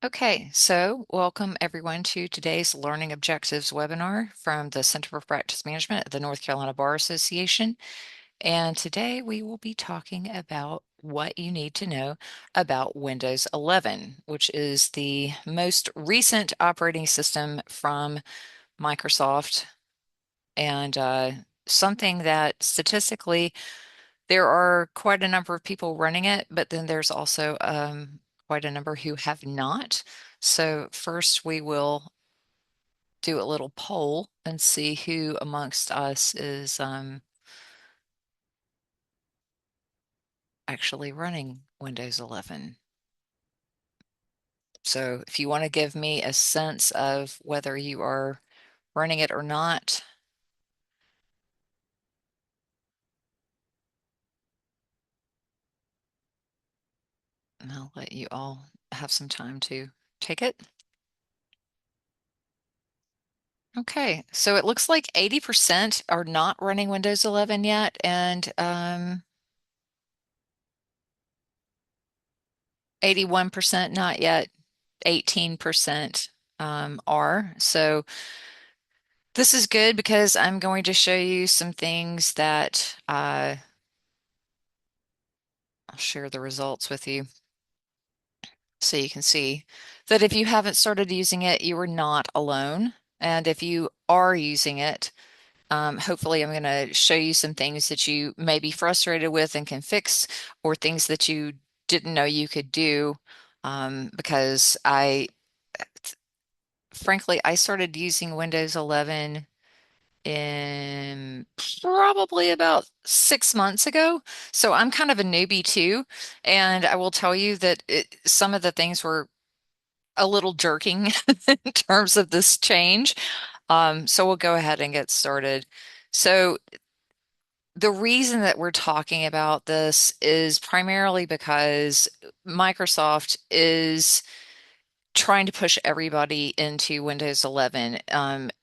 Okay, so welcome everyone to today's Learning Objectives webinar from the Center for Practice Management at the North Carolina Bar Association. And today we will be talking about what you need to know about Windows 11, which is the most recent operating system from Microsoft and something that statistically there are quite a number of people running it, but then there's also quite a number who have not. So first we will do a little poll and see who amongst us is actually running Windows 11. So if you want to give me a sense of whether you are running it or not, I'll let you all have some time to take it. Okay, so it looks like 80% are not running Windows 11 yet, and 81% not yet, 18% are. So this is good because I'm going to show you some things that I'll share the results with you so you can see that if you haven't started using it, you are not alone. And if you are using it, hopefully I'm going to show you some things that you may be frustrated with and can fix, or things that you didn't know you could do. Because frankly, I started using Windows 11 in probably about 6 months ago. So I'm kind of a newbie too. And I will tell you that some of the things were a little jerking in terms of this change. So we'll go ahead and get started. So the reason that we're talking about this is primarily because Microsoft is trying to push everybody into Windows 11.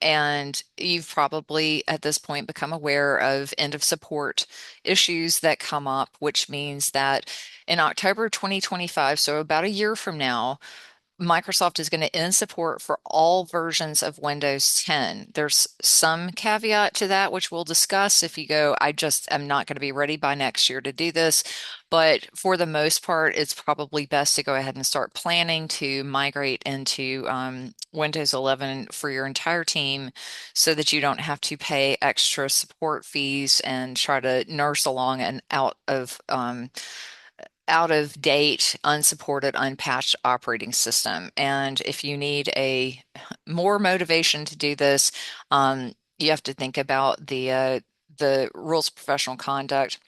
And you've probably at this point become aware of end of support issues that come up, which means that in October 2025, so about a year from now, Microsoft is going to end support for all versions of Windows 10. There's some caveat to that, which we'll discuss if you go, I just am not going to be ready by next year to do this. But for the most part, it's probably best to go ahead and start planning to migrate into Windows 11 for your entire team so that you don't have to pay extra support fees and try to nurse along an out of date, unsupported, unpatched operating system. And if you need a more motivation to do this, you have to think about the rules of professional conduct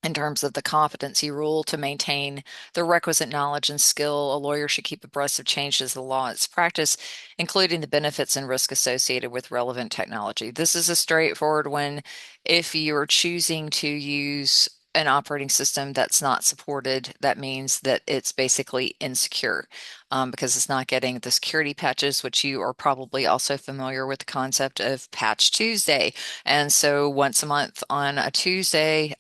in terms of the competency rule to maintain the requisite knowledge and skill. A lawyer should keep abreast of changes in the law and its practice, including the benefits and risk associated with relevant technology. This is a straightforward one. If you're choosing to use an operating system that's not supported, that means that it's basically insecure because it's not getting the security patches, which you are probably also familiar with the concept of Patch Tuesday. And so once a month on a Tuesday,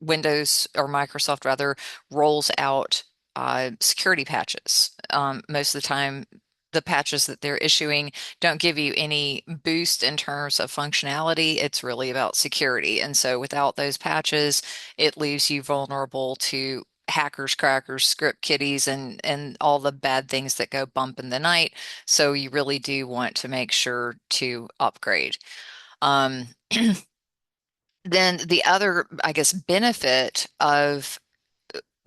Windows or Microsoft rather rolls out security patches. Most of the time, the patches that they're issuing don't give you any boost in terms of functionality. It's really about security. And so without those patches, it leaves you vulnerable to hackers, crackers, script kiddies, and all the bad things that go bump in the night. So you really do want to make sure to upgrade. Um, then the other, I guess, benefit of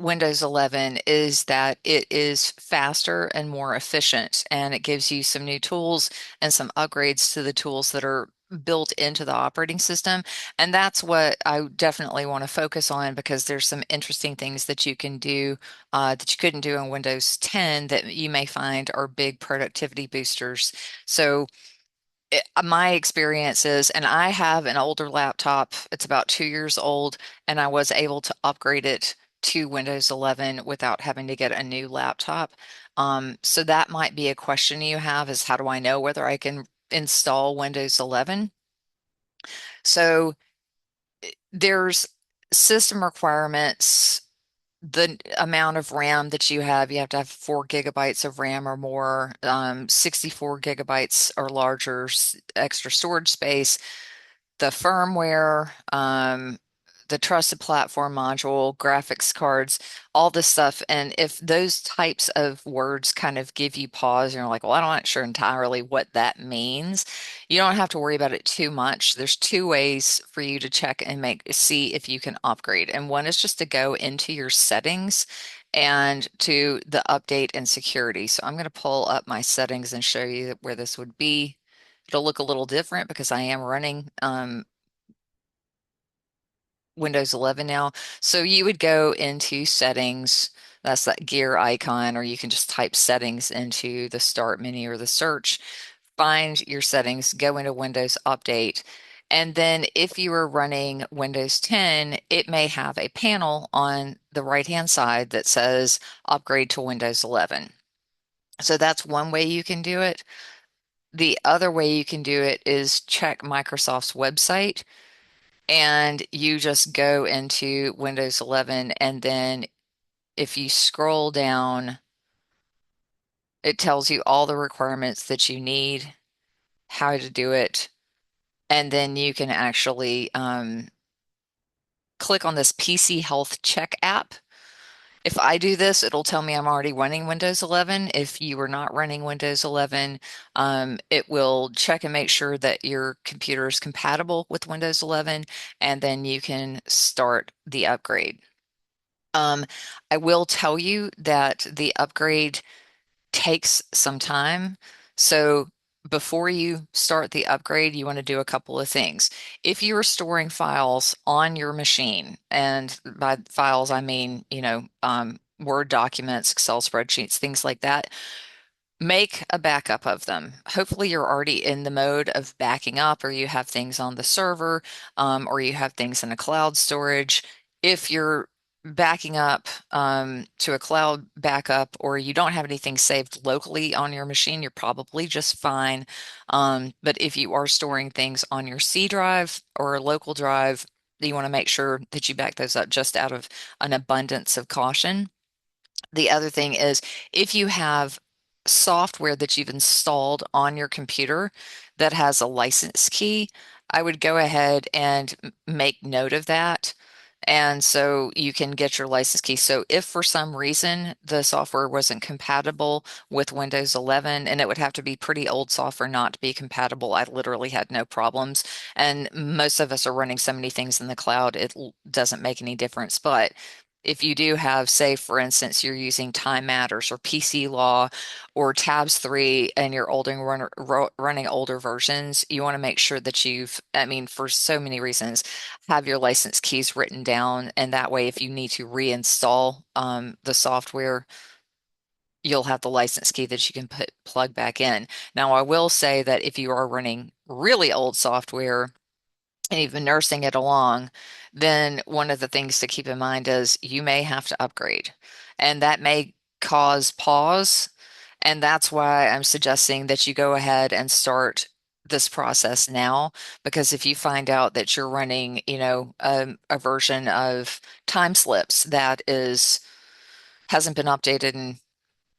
Windows 11 is that it is faster and more efficient, and it gives you some new tools and some upgrades to the tools that are built into the operating system. And that's what I definitely want to focus on because there's some interesting things that you can do that you couldn't do in Windows 10 that you may find are big productivity boosters. So my experience is, and I have an older laptop, it's about 2 years old, and I was able to upgrade it to Windows 11 without having to get a new laptop. So that might be a question you have is how do I know whether I can install Windows 11? So there's system requirements the amount of RAM that you have to have 4 GB of RAM or more, 64 gigabytes or larger extra storage space, the firmware, the trusted platform module, graphics cards, all this stuff. And if those types of words kind of give you pause, and you're like, well, I'm not sure entirely what that means, you don't have to worry about it too much. There's two ways for you to check and see if you can upgrade. And one is just to go into your settings and to the update and security. So I'm going to pull up my settings and show you where this would be. It'll look a little different because I am running Windows 11 now. So you would go into settings, that's that gear icon, or you can just type settings into the start menu or the search, find your settings, go into Windows Update. And then if you are running Windows 10, it may have a panel on the right-hand side that says upgrade to Windows 11. So that's one way you can do it. The other way you can do it is check Microsoft's website and you just go into Windows 11, and then if you scroll down, it tells you all the requirements that you need, how to do it, and then you can actually click on this PC Health Check app. If I do this, it'll tell me I'm already running Windows 11. If you are not running Windows 11, it will check and make sure that your computer is compatible with Windows 11, and then you can start the upgrade. Um, I will tell you that the upgrade takes some time. So before you start the upgrade, you want to do a couple of things. If you are storing files on your machine, and by files, I mean, Word documents, Excel spreadsheets, things like that, make a backup of them. Hopefully, you're already in the mode of backing up, or you have things on the server, or you have things in a cloud storage. If you're backing up to a cloud backup, or you don't have anything saved locally on your machine, you're probably just fine. But if you are storing things on your C drive or a local drive, you want to make sure that you back those up just out of an abundance of caution. The other thing is if you have software that you've installed on your computer that has a license key, I would go ahead and make note of that. And so you can get your license key. So if for some reason the software wasn't compatible with Windows 11, and it would have to be pretty old software not to be compatible, I literally had no problems. And most of us are running so many things in the cloud, it doesn't make any difference. But if you do have, say, for instance, you're using Time Matters or PC Law or Tabs 3 and you're running older versions, you want to make sure that I mean, for so many reasons, have your license keys written down. And that way, if you need to reinstall the software, you'll have the license key that you can plug back in. Now, I will say that if you are running really old software, and even nursing it along, then one of the things to keep in mind is you may have to upgrade. And that may cause pause. And that's why I'm suggesting that you go ahead and start this process now. Because if you find out that you're running, a version of time slips that hasn't been updated in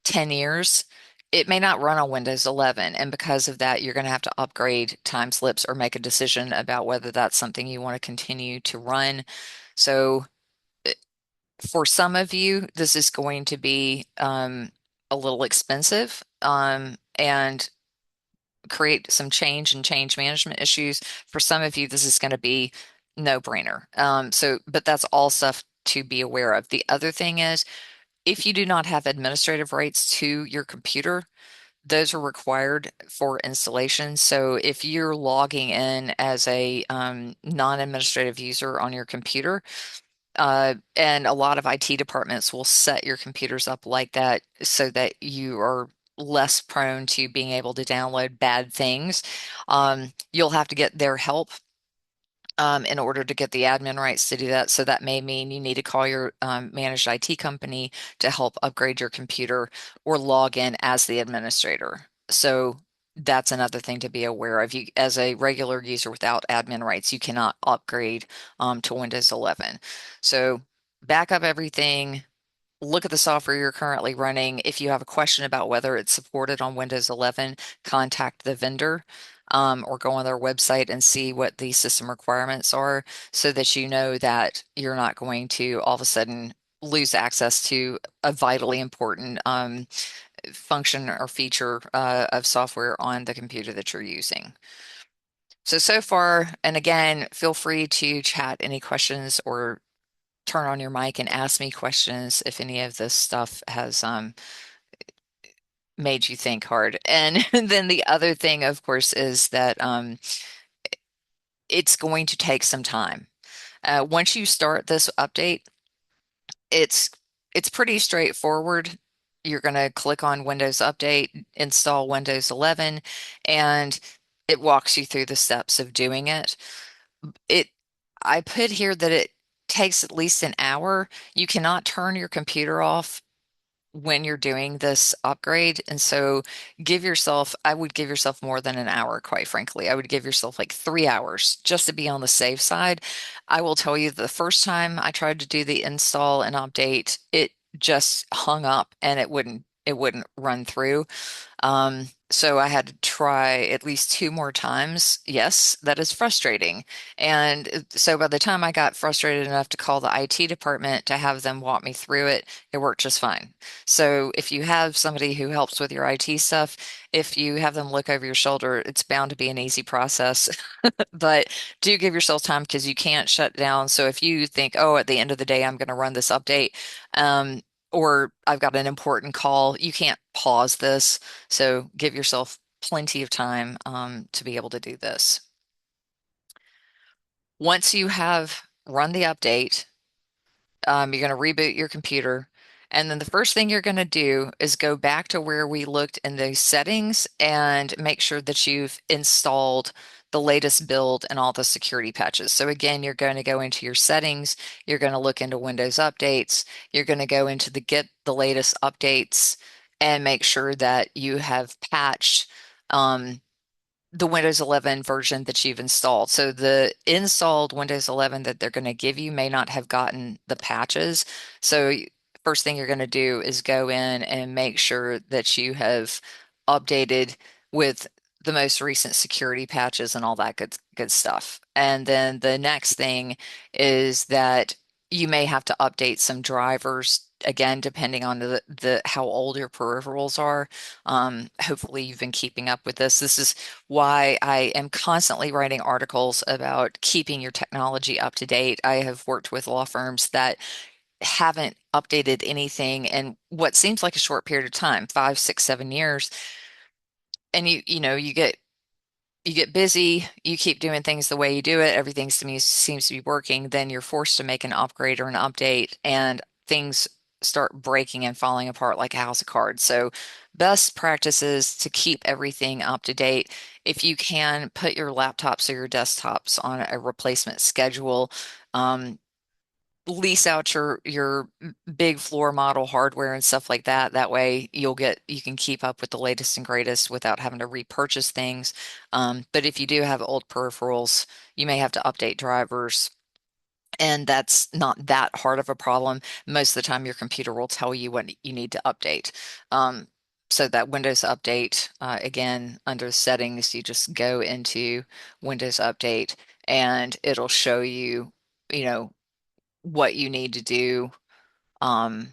10 years, it may not run on Windows 11. And because of that, you're going to have to upgrade time slips or make a decision about whether that's something you want to continue to run. So for some of you, this is going to be a little expensive and create some change and change management issues. For some of you, this is going to be no brainer. But that's all stuff to be aware of. The other thing is, if you do not have administrative rights to your computer, those are required for installation. So if you're logging in as a non-administrative user on your computer, and a lot of IT departments will set your computers up like that so that you are less prone to being able to download bad things. You'll have to get their help in order to get the admin rights to do that. So that may mean you need to call your managed IT company to help upgrade your computer or log in as the administrator. So that's another thing to be aware of. You, as a regular user without admin rights, you cannot upgrade to Windows 11. So back up everything, look at the software you're currently running. If you have a question about whether it's supported on Windows 11, contact the vendor, or go on their website and see what the system requirements are so that you know that you're not going to all of a sudden lose access to a vitally important function or feature of software on the computer that you're using. So far, and again, feel free to chat any questions or turn on your mic and ask me questions if any of this stuff has made you think hard. And then the other thing, of course, is that it's going to take some time. Once you start this update, it's it's pretty straightforward. You're going to click on Windows Update, install Windows 11, and it walks you through the steps of doing it. It I put here that it takes at least an hour. You cannot turn your computer off when you're doing this upgrade. And so I would give yourself more than an hour, quite frankly. I would give yourself like 3 hours just to be on the safe side. I will tell you the first time I tried to do the install and update, it just hung up and it wouldn't run through. So I had to try at least two more times. Yes, that is frustrating. And so by the time I got frustrated enough to call the IT department to have them walk me through it, it worked just fine. So if you have somebody who helps with your IT stuff, if you have them look over your shoulder, it's bound to be an easy process. But do give yourself time because you can't shut down. So if you think, oh, at the end of the day, I'm going to run this update, um, or I've got an important call, you can't pause this. So give yourself plenty of time to be able to do this. Once you have run the update, you're going to reboot your computer. And then the first thing you're going to do is go back to where we looked in the settings and make sure that you've installed the latest build and all the security patches. So again, you're going to go into your settings, you're going to look into Windows updates, you're going to go into the get the latest updates and make sure that you have patched um, the Windows 11 version that you've installed. So the installed Windows 11 that they're going to give you may not have gotten the patches. So first thing you're going to do is go in and make sure that you have updated with the most recent security patches and all that good stuff. And then the next thing is that you may have to update some drivers again, depending on the how old your peripherals are. Hopefully you've been keeping up with this. This is why I am constantly writing articles about keeping your technology up to date. I have worked with law firms that haven't updated anything in what seems like a short period of time, 5, 6, 7 years. And you get busy, you keep doing things the way you do it, everything seems to be working, then you're forced to make an upgrade or an update, and things start breaking and falling apart like a house of cards. So, best practices to keep everything up to date. If you can, put your laptops or your desktops on a replacement schedule. Um, Lease out your big floor model hardware and stuff like that. That way you can keep up with the latest and greatest without having to repurchase things. But if you do have old peripherals, you may have to update drivers, and that's not that hard of a problem. Most of the time, your computer will tell you what you need to update. Um, so that Windows Update, again, under settings, you just go into Windows Update and it'll show you, you know, what you need to do. Um,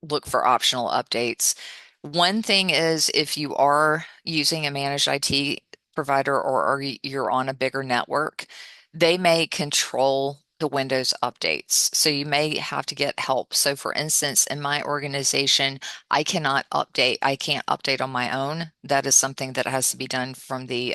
Look for optional updates. One thing is if you are using a managed IT provider or you're on a bigger network, they may control the Windows updates. So you may have to get help. So for instance, in my organization, I can't update on my own. That is something that has to be done from the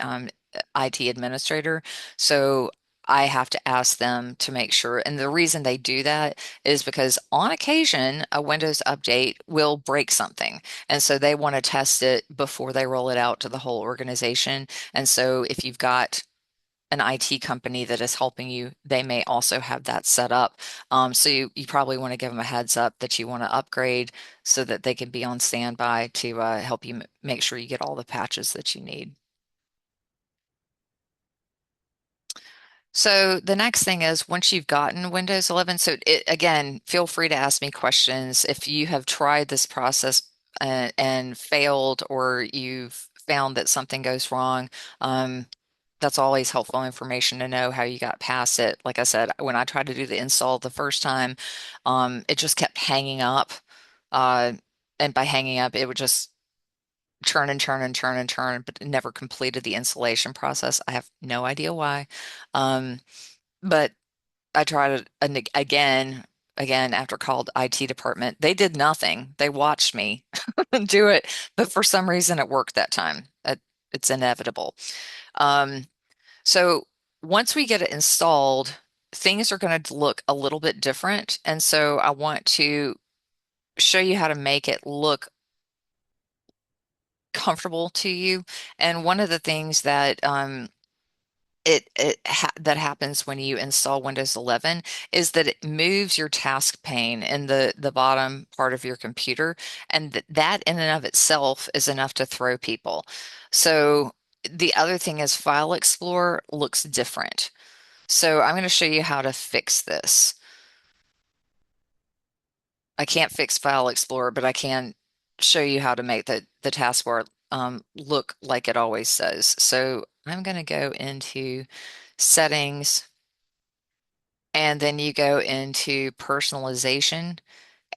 IT administrator. So I have to ask them to make sure. And the reason they do that is because on occasion, a Windows update will break something. And so they want to test it before they roll it out to the whole organization. And so if you've got an IT company that is helping you, they may also have that set up. So you probably want to give them a heads up that you want to upgrade so that they can be on standby to help you make sure you get all the patches that you need. So the next thing is once you've gotten Windows 11, so again, feel free to ask me questions if you have tried this process and failed or you've found that something goes wrong. Um, that's always helpful information to know how you got past it. Like I said, when I tried to do the install the first time, it just kept hanging up. Uh, and by hanging up, it would just turn and turn and turn and turn, but it never completed the installation process. I have no idea why. Um, but I tried it again after called IT department. They did nothing. They watched me do it, but for some reason it worked that time. It's inevitable. Um, so once we get it installed, things are going to look a little bit different. And so I want to show you how to make it look comfortable to you. And one of the things that that happens when you install Windows 11 is that it moves your task pane in the bottom part of your computer, and that in and of itself is enough to throw people. So the other thing is File Explorer looks different. So I'm going to show you how to fix this. I can't fix File Explorer, but I can show you how to make the taskbar look like it always does. So I'm going to go into Settings, and then you go into Personalization,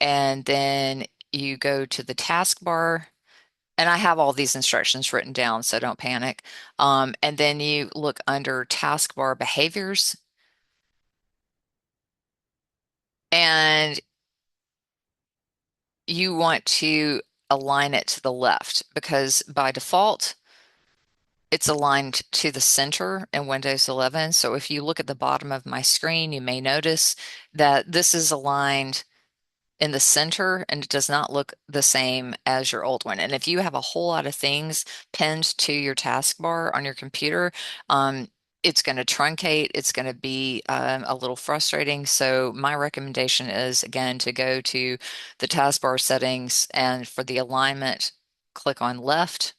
and then you go to the taskbar. And I have all these instructions written down, so don't panic. And then you look under Taskbar Behaviors, and you want to align it to the left because by default, it's aligned to the center in Windows 11. So if you look at the bottom of my screen, you may notice that this is aligned in the center and it does not look the same as your old one. And if you have a whole lot of things pinned to your taskbar on your computer, it's going to truncate. It's going to be a little frustrating. So my recommendation is again to go to the taskbar settings and for the alignment, click on left.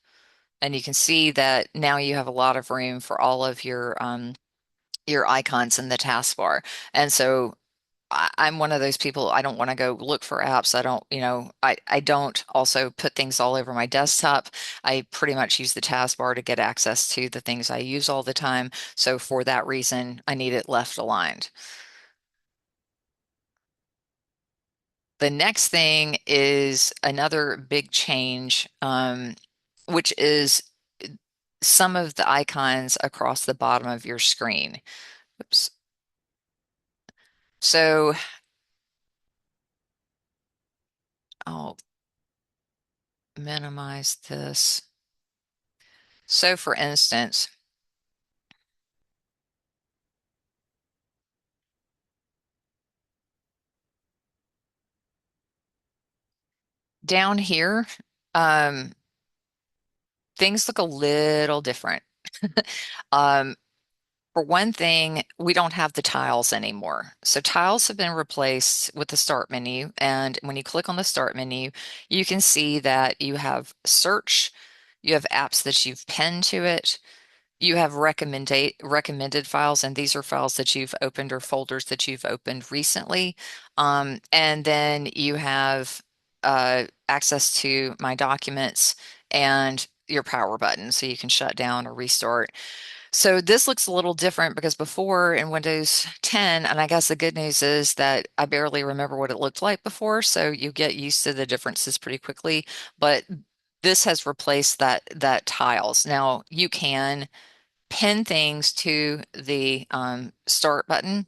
And you can see that now you have a lot of room for all of your icons in the taskbar. And so I'm one of those people, I don't want to go look for apps. I don't, I don't also put things all over my desktop. I pretty much use the taskbar to get access to the things I use all the time. So for that reason, I need it left aligned. The next thing is another big change, which is some of the icons across the bottom of your screen. Oops. So I'll minimize this. So for instance, down here, um, things look a little different. Um, for one thing, we don't have the tiles anymore. So tiles have been replaced with the start menu. And when you click on the start menu, you can see that you have search, you have apps that you've pinned to it, you have recommended files, and these are files that you've opened or folders that you've opened recently. And then you have access to My Documents and your power button, so you can shut down or restart. So this looks a little different because before in Windows 10, and I guess the good news is that I barely remember what it looked like before, so you get used to the differences pretty quickly. But this has replaced that tiles. Now you can pin things to the start button.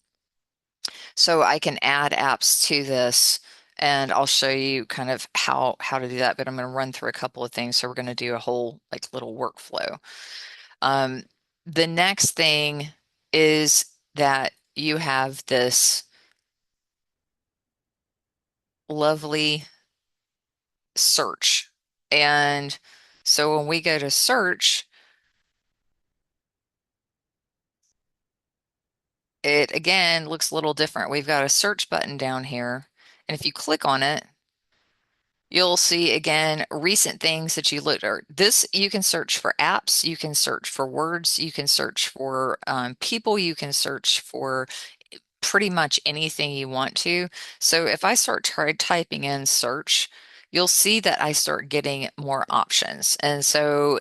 So I can add apps to this and I'll show you kind of how to do that, but I'm going to run through a couple of things. So we're going to do a whole like little workflow. Um, the next thing is that you have this lovely search. And so when we go to search, it again looks a little different. We've got a search button down here. And if you click on it, You'll see again recent things that you looked at. This you can search for apps, you can search for words, you can search for people, you can search for pretty much anything you want to. So if I start typing in search, you'll see that I start getting more options. And so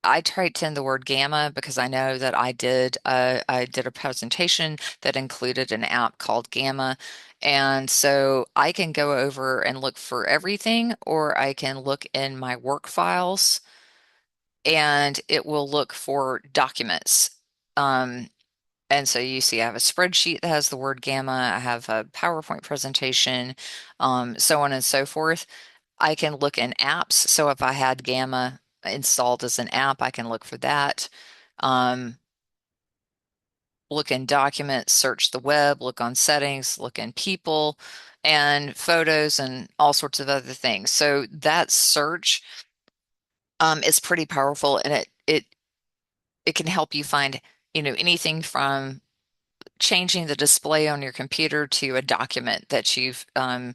I typed in the word gamma because I know that I did a presentation that included an app called Gamma. And so I can go over and look for everything, or I can look in my work files and it will look for documents. Um, and so you see, I have a spreadsheet that has the word gamma. I have a PowerPoint presentation, so on and so forth. I can look in apps. So if I had Gamma installed as an app, I can look for that. Um, Look in documents, search the web, look on settings, look in people and photos and all sorts of other things. So that search is pretty powerful, and it can help you find, anything from changing the display on your computer to a document that you've got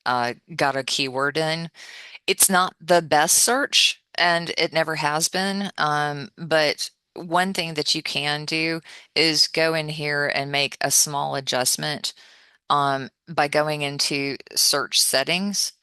a keyword in. It's not the best search, and it never has been. But one thing that you can do is go in here and make a small adjustment by going into search settings.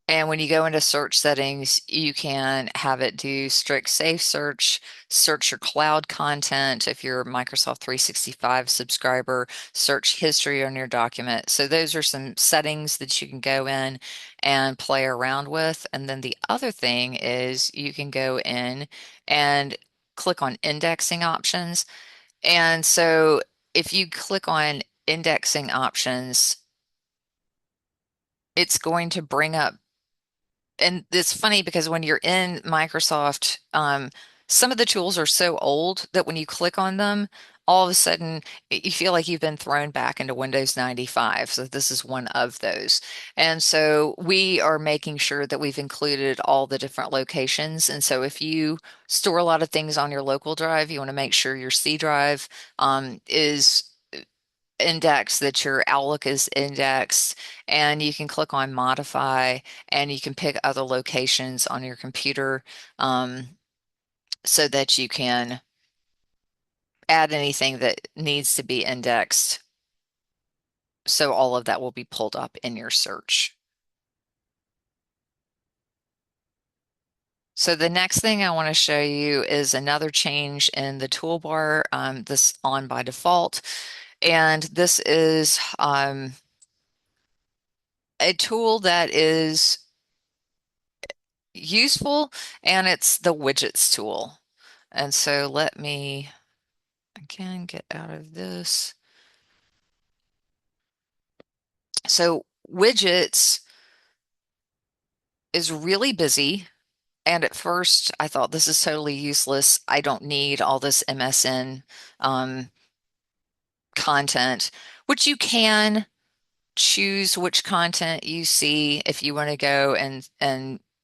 And when you go into search settings, you can have it do strict safe search, search your cloud content. If you're a Microsoft 365 subscriber, search history on your document. So those are some settings that you can go in and play around with. And then the other thing is you can go in and click on indexing options. And so if you click on indexing options, it's going to bring up, and it's funny because when you're in Microsoft, some of the tools are so old that when you click on them, all of a sudden you feel like you've been thrown back into Windows 95. So this is one of those. And so we are making sure that we've included all the different locations. And so if you store a lot of things on your local drive, you want to make sure your C drive is index, that your Outlook is indexed, and you can click on modify and you can pick other locations on your computer so that you can add anything that needs to be indexed. So all of that will be pulled up in your search. So the next thing I want to show you is another change in the toolbar, this on by default. And this is a tool that is useful, and it's the widgets tool. And so let me again get out of this. So widgets is really busy. And at first I thought this is totally useless. I don't need all this MSN um, content, which you can choose which content you see if you want to go and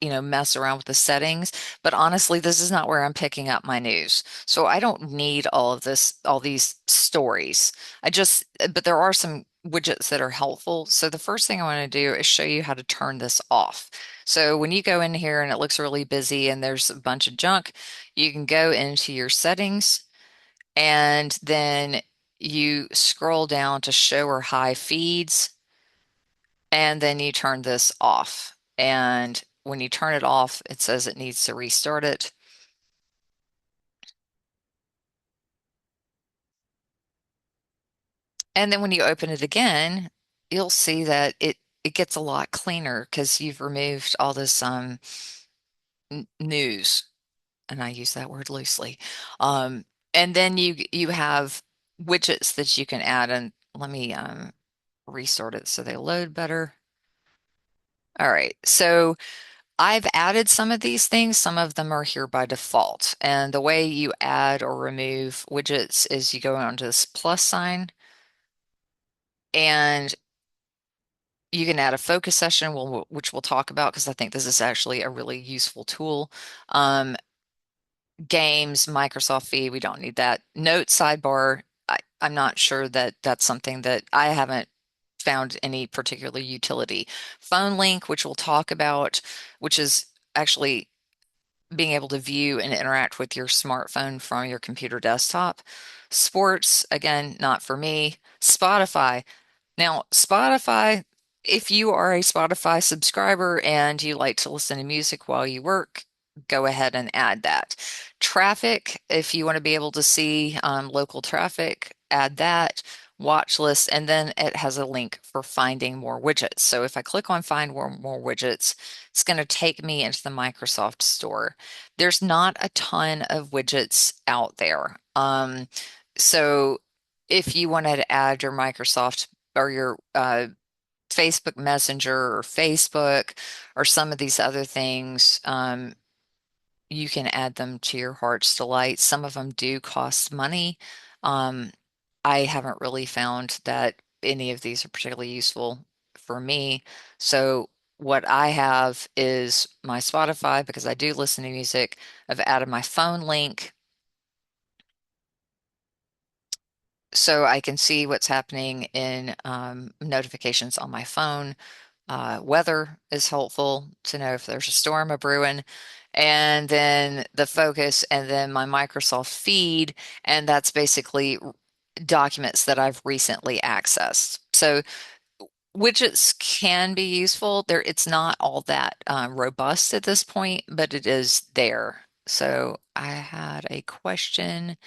mess around with the settings. But honestly, this is not where I'm picking up my news. So I don't need all of this, all these stories. But there are some widgets that are helpful. So the first thing I want to do is show you how to turn this off. So when you go in here and it looks really busy and there's a bunch of junk, you can go into your settings and then you scroll down to show or hide feeds, and then you turn this off. And when you turn it off, it says it needs to restart it. And then when you open it again, you'll see that it gets a lot cleaner because you've removed all this news, and I use that word loosely. And then you have widgets that you can add, and let me restart it so they load better. All right, so I've added some of these things. Some of them are here by default. And the way you add or remove widgets is you go onto this plus sign and you can add a focus session, which we'll talk about because I think this is actually a really useful tool. Um, Games, Microsoft feed, we don't need that. Note sidebar, I'm not sure that that's something that I haven't found any particular utility. Phone link, which we'll talk about, which is actually being able to view and interact with your smartphone from your computer desktop. Sports, again, not for me. Spotify. Now, Spotify, if you are a Spotify subscriber and you like to listen to music while you work, go ahead and add that. Traffic, if you want to be able to see local traffic, add that. Watch list, and then it has a link for finding more widgets. So if I click on find more widgets, it's going to take me into the Microsoft Store. There's not a ton of widgets out there. So if you wanted to add your Microsoft or your Facebook Messenger or Facebook or some of these other things, you can add them to your heart's delight. Some of them do cost money. Um, I haven't really found that any of these are particularly useful for me. So what I have is my Spotify because I do listen to music. I've added my phone link so I can see what's happening in notifications on my phone. Weather is helpful to know if there's a storm a brewing. And then the focus, and then my Microsoft feed, and that's basically documents that I've recently accessed. So widgets can be useful. There, it's not all that robust at this point, but it is there. So I had a question.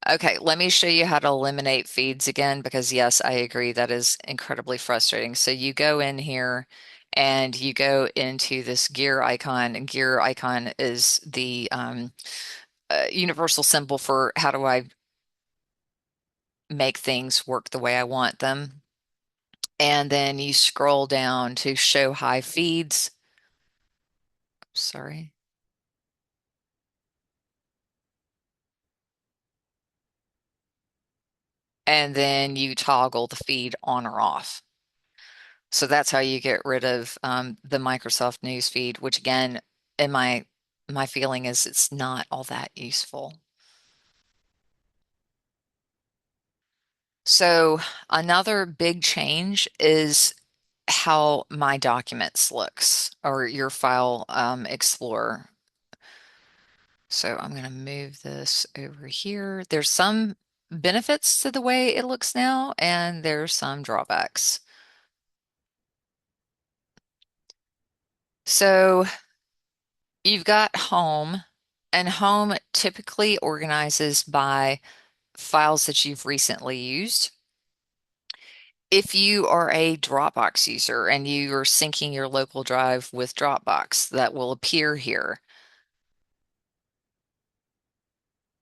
Okay, let me show you how to eliminate feeds again, because yes, I agree that is incredibly frustrating. So you go in here and you go into this gear icon, and gear icon is the universal symbol for how do I make things work the way I want them. And then you scroll down to show high feeds. Sorry. And then you toggle the feed on or off. So that's how you get rid of the Microsoft News feed, which again, in my feeling is it's not all that useful. So another big change is how my documents looks or your file explorer. So I'm going to move this over here. There's some benefits to the way it looks now, and there's some drawbacks. So you've got home, and home typically organizes by files that you've recently used. If you are a Dropbox user and you are syncing your local drive with Dropbox, that will appear here.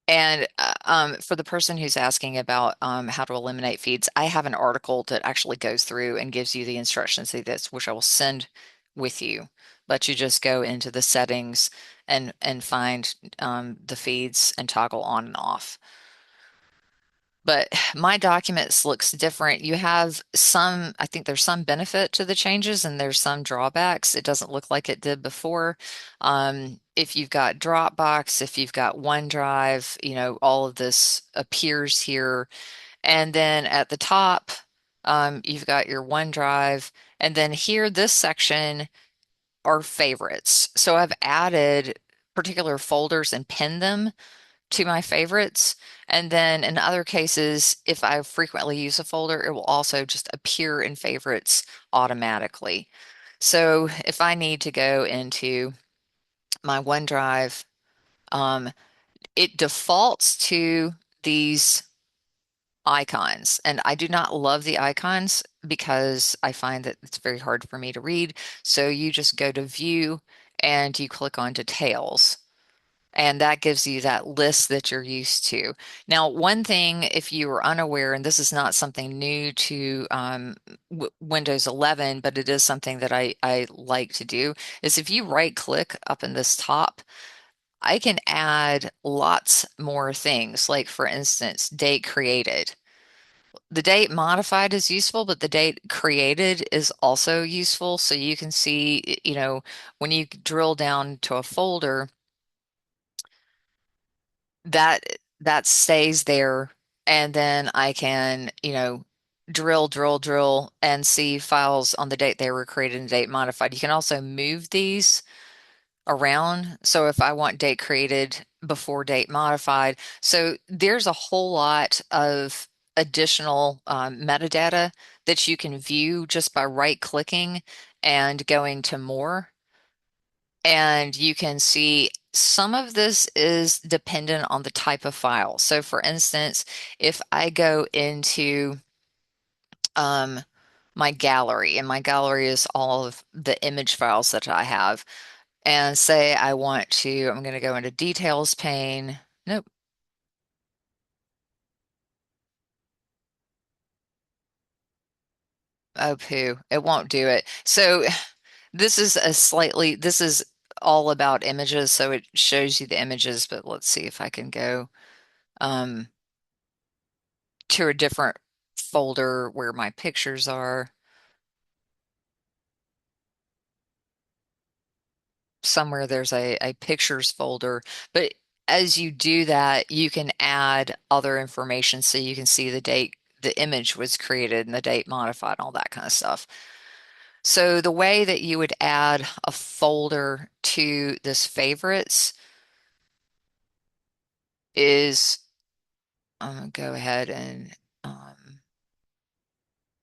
And for the person who's asking about how to eliminate feeds, I have an article that actually goes through and gives you the instructions to this, which I will send with you. But you just go into the settings and find the feeds and toggle on and off. But my documents looks different. You have some, I think there's some benefit to the changes and there's some drawbacks. It doesn't look like it did before. If you've got Dropbox, if you've got OneDrive, all of this appears here. And then at the top, you've got your OneDrive. And then here, this section are favorites. So I've added particular folders and pinned them to my favorites. And then in other cases, if I frequently use a folder, it will also just appear in favorites automatically. So if I need to go into my OneDrive, um, it defaults to these icons. And I do not love the icons because I find that it's very hard for me to read. So you just go to View and you click on Details. And that gives you that list that you're used to. Now, one thing, if you were unaware, and this is not something new to Windows 11, but it is something that I like to do, is if you right click up in this top, I can add lots more things. Like, for instance, date created. The date modified is useful, but the date created is also useful. So you can see, when you drill down to a folder, that that stays there, and then I can drill, and see files on the date they were created and date modified. You can also move these around. So if I want date created before date modified, so there's a whole lot of additional metadata that you can view just by right clicking and going to more. And you can see some of this is dependent on the type of file. So for instance, if I go into um, my gallery, and my gallery is all of the image files that I have, and say I want to, I'm going to go into details pane. Nope. Oh, poo. It won't do it. So this is all about images. So it shows you the images, but let's see if I can go um, to a different folder where my pictures are. Somewhere there's a pictures folder, but as you do that, you can add other information so you can see the date the image was created and the date modified, and all that kind of stuff. So the way that you would add a folder to this favorites is go ahead and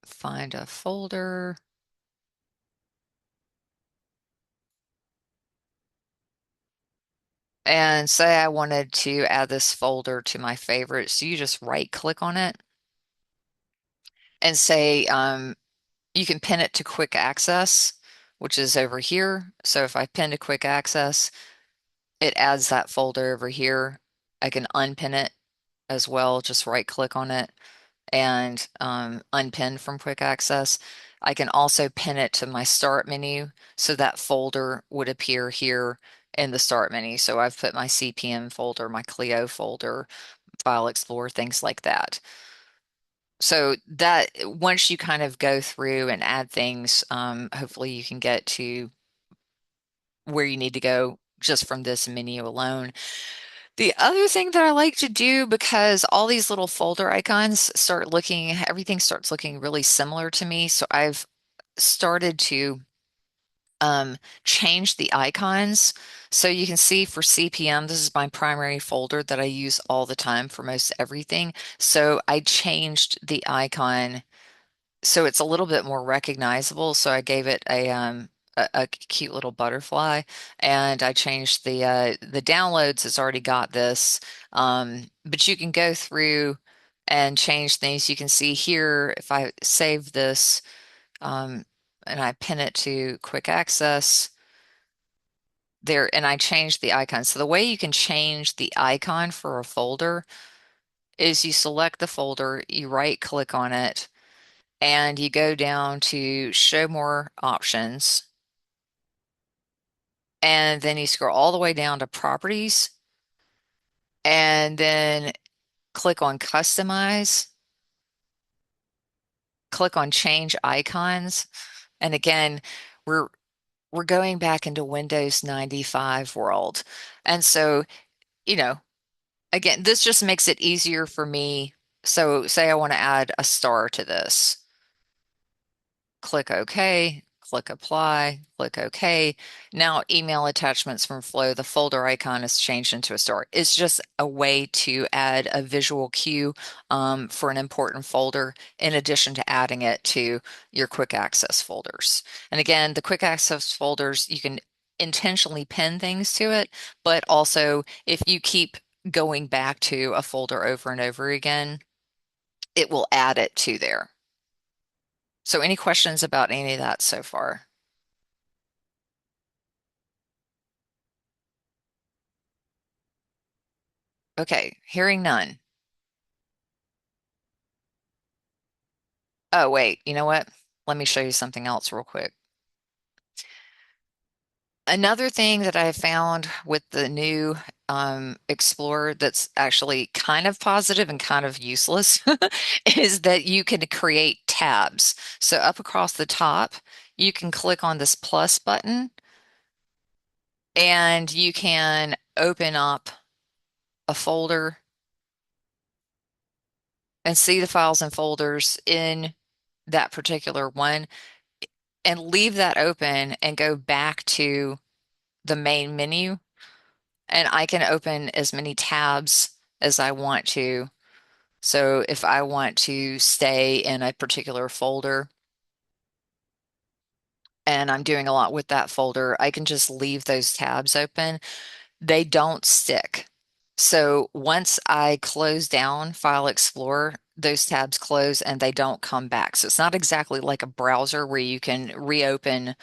find a folder and say I wanted to add this folder to my favorites. So you just right click on it and say you can pin it to quick access, which is over here. So if I pin to quick access, it adds that folder over here. I can unpin it as well, just right click on it and unpin from quick access. I can also pin it to my start menu, so that folder would appear here in the start menu. So I've put my CPM folder, my Clio folder, File Explorer, things like that. So that once you kind of go through and add things, hopefully you can get to where you need to go just from this menu alone. The other thing that I like to do, because all these little folder icons start looking, everything starts looking really similar to me. So I've started to change the icons. So you can see for CPM, this is my primary folder that I use all the time for most everything. So I changed the icon so it's a little bit more recognizable. So I gave it a cute little butterfly, and I changed the downloads. It's already got this, but you can go through and change things. You can see here if I save this um, and I pin it to quick access there, and I change the icon. So the way you can change the icon for a folder is you select the folder, you right click on it and you go down to show more options, and then you scroll all the way down to properties, and then click on customize, click on change icons. And again, we're we're going back into Windows 95 world. And so, you know, again, this just makes it easier for me. So say I want to add a star to this. Click OK, click Apply, click OK. Now email attachments from Flow, the folder icon is changed into a star. It's just a way to add a visual cue for an important folder in addition to adding it to your quick access folders. And again, the quick access folders, you can intentionally pin things to it, but also if you keep going back to a folder over and over again, it will add it to there. So any questions about any of that so far? Okay, hearing none. Oh, wait, you know what? Let me show you something else real quick. Another thing that I found with the new Explorer that's actually kind of positive and kind of useless is that you can create tabs. So up across the top, you can click on this plus button and you can open up a folder and see the files and folders in that particular one and leave that open and go back to the main menu. And I can open as many tabs as I want to. So if I want to stay in a particular folder and I'm doing a lot with that folder, I can just leave those tabs open. They don't stick. So once I close down File Explorer, those tabs close and they don't come back. So it's not exactly like a browser where you can reopen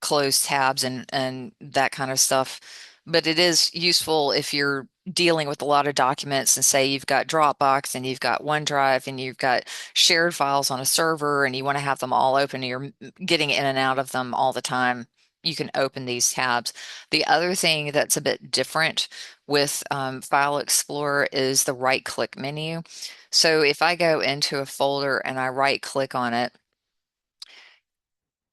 closed tabs and that kind of stuff. But it is useful if you're dealing with a lot of documents and say you've got Dropbox and you've got OneDrive and you've got shared files on a server and you want to have them all open and you're getting in and out of them all the time. You can open these tabs. The other thing that's a bit different with File Explorer is the right click menu. So if I go into a folder and I right click on it,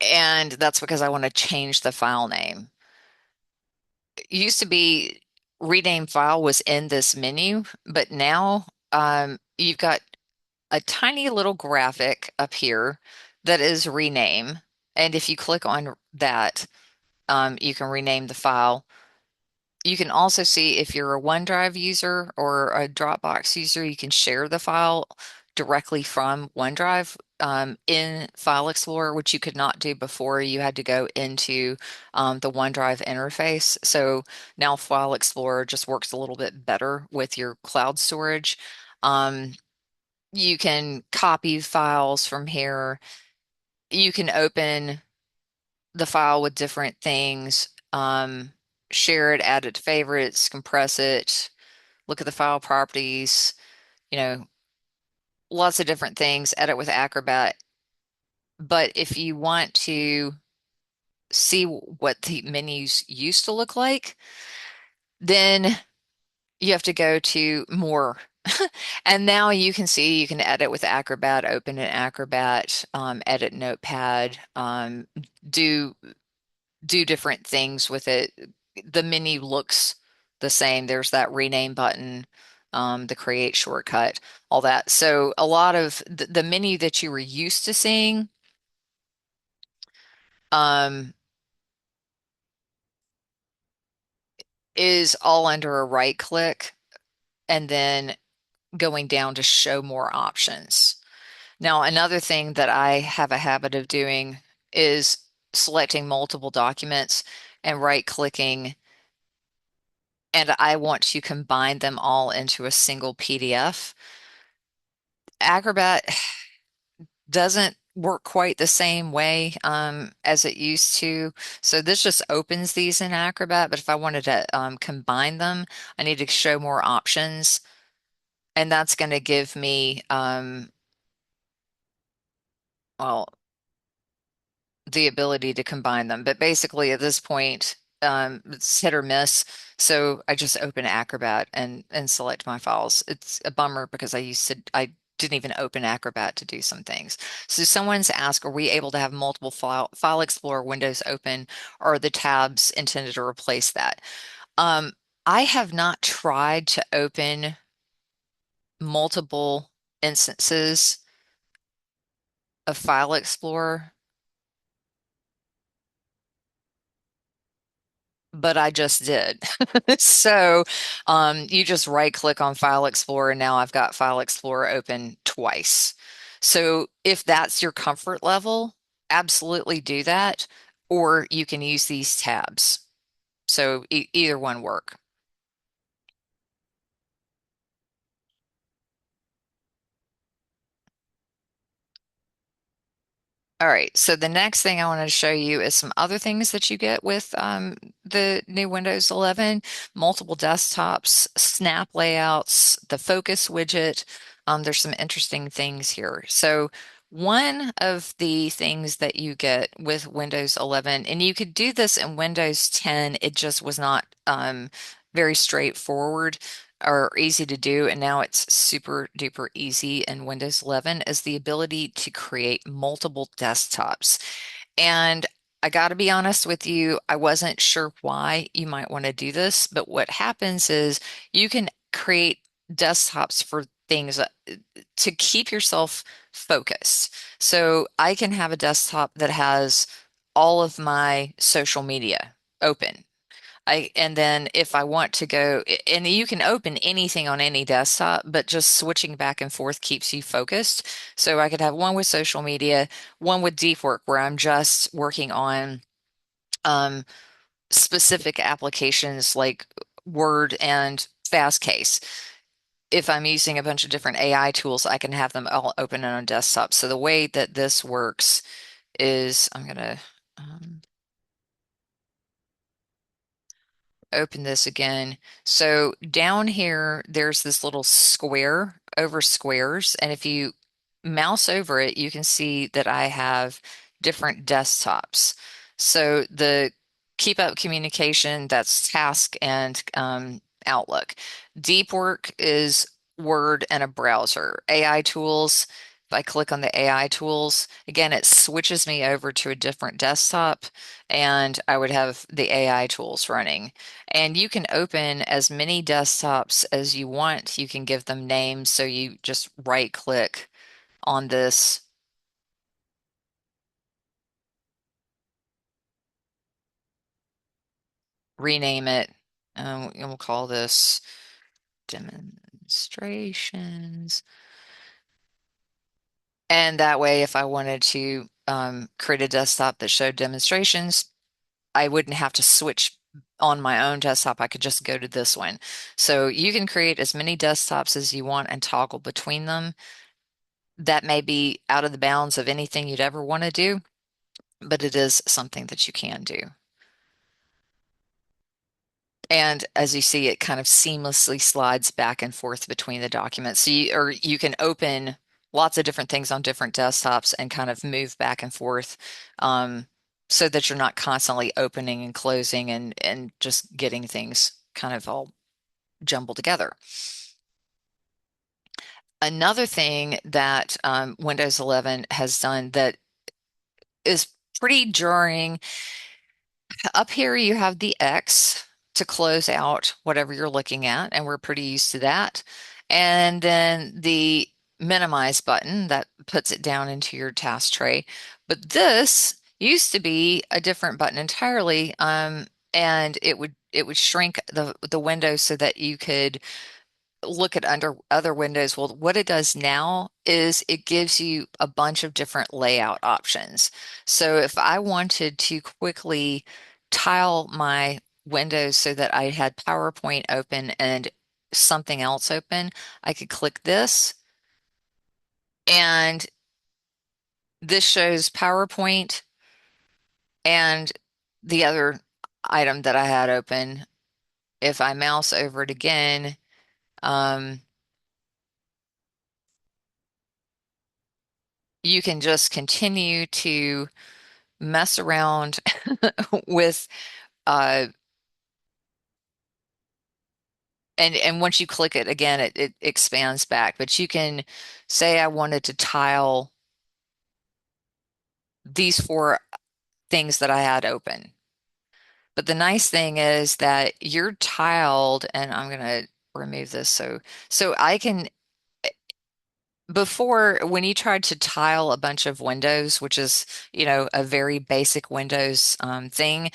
and that's because I want to change the file name. It used to be rename file was in this menu, but now you've got a tiny little graphic up here that is rename. And if you click on that, you can rename the file. You can also see if you're a OneDrive user or a Dropbox user, you can share the file directly from OneDrive in File Explorer, which you could not do before. You had to go into the OneDrive interface. So now File Explorer just works a little bit better with your cloud storage. Um, you can copy files from here. You can open the file with different things, share it, add it to favorites, compress it, look at the file properties, you know, lots of different things, edit with Acrobat. But if you want to see what the menus used to look like, then you have to go to more. And now you can see you can edit with Acrobat, open in Acrobat, edit Notepad, do do different things with it. The menu looks the same. There's that rename button, the create shortcut, all that. So a lot of the menu that you were used to seeing, um, is all under a right click and then going down to show more options. Now, another thing that I have a habit of doing is selecting multiple documents and right clicking, and I want to combine them all into a single PDF. Acrobat doesn't work quite the same way as it used to. So this just opens these in Acrobat, but if I wanted to combine them, I need to show more options, and that's going to give me well, the ability to combine them. But basically, at this point, it's hit or miss. So I just open Acrobat and select my files. It's a bummer because I didn't even open Acrobat to do some things. So someone's asked, are we able to have multiple File Explorer windows open, or are the tabs intended to replace that? Um, I have not tried to open multiple instances of File Explorer, but I just did. So you just right click on File Explorer, and now I've got File Explorer open twice. So if that's your comfort level, absolutely do that, or you can use these tabs. So either one work. All right, so the next thing I want to show you is some other things that you get with the new Windows 11, multiple desktops, snap layouts, the focus widget. There's some interesting things here. So one of the things that you get with Windows 11, and you could do this in Windows 10, it just was not very straightforward are easy to do, and now it's super duper easy in Windows 11, is the ability to create multiple desktops. And I got to be honest with you, I wasn't sure why you might want to do this, but what happens is you can create desktops for things to keep yourself focused. So I can have a desktop that has all of my social media open. And then if I want to go, and you can open anything on any desktop, but just switching back and forth keeps you focused. So I could have one with social media, one with deep work where I'm just working on um, specific applications like Word and Fastcase. If I'm using a bunch of different AI tools, I can have them all open on a desktop. So the way that this works is I'm gonna um, open this again. So down here, there's this little square over squares. And if you mouse over it, you can see that I have different desktops. So the Keep Up Communication, that's Task and Outlook. Deep Work is Word and a browser. AI tools, if I click on the AI tools, again, it switches me over to a different desktop and I would have the AI tools running. And you can open as many desktops as you want. You can give them names. So you just right click on this, rename it, and we'll call this demonstrations. And that way, if I wanted to create a desktop that showed demonstrations, I wouldn't have to switch on my own desktop. I could just go to this one. So you can create as many desktops as you want and toggle between them. That may be out of the bounds of anything you'd ever want to do, but it is something that you can do. And as you see, it kind of seamlessly slides back and forth between the documents. Or you can open lots of different things on different desktops and kind of move back and forth, so that you're not constantly opening and closing and just getting things kind of all jumbled together. Another thing that Windows 11 has done that is pretty jarring. Up here, you have the X to close out whatever you're looking at, and we're pretty used to that. And then the minimize button that puts it down into your task tray. But this used to be a different button entirely, and it would shrink the window so that you could look at under other windows. Well, what it does now is it gives you a bunch of different layout options. So if I wanted to quickly tile my windows so that I had PowerPoint open and something else open, I could click this and this shows PowerPoint and the other item that I had open. If I mouse over it again, um, you can just continue to mess around with uh and once you click it again it expands back, but you can say I wanted to tile these four things that I had open. But the nice thing is that you're tiled, and I'm gonna remove this so I can, before, when you tried to tile a bunch of windows, which is, a very basic Windows thing,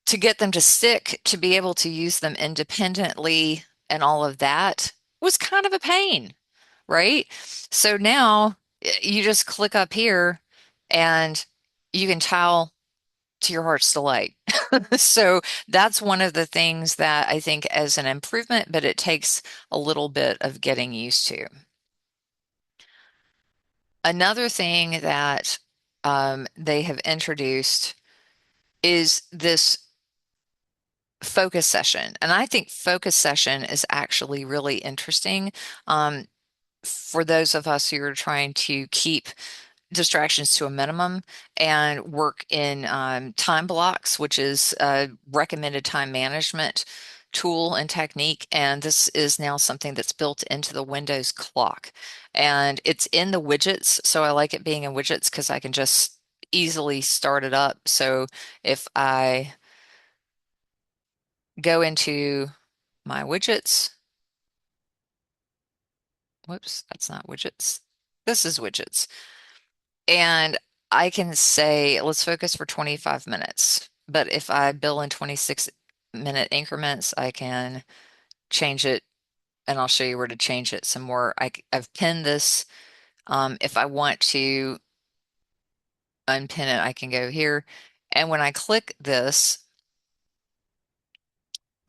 to get them to stick, to be able to use them independently and all of that was kind of a pain, right? So now you just click up here and you can tile to your heart's delight. So that's one of the things that I think as an improvement, but it takes a little bit of getting used to. Another thing that they have introduced is this focus session. And I think focus session is actually really interesting, for those of us who are trying to keep distractions to a minimum and work in time blocks, which is a recommended time management tool and technique. And this is now something that's built into the Windows clock. And it's in the widgets. So I like it being in widgets because I can just easily start it up. So if I go into my widgets whoops, that's not widgets. This is widgets. And I can say, let's focus for 25 minutes. But if I bill in 26-minute increments, I can change it, and I'll show you where to change it some more. I've pinned this. If I want to unpin it, I can go here. And when I click this,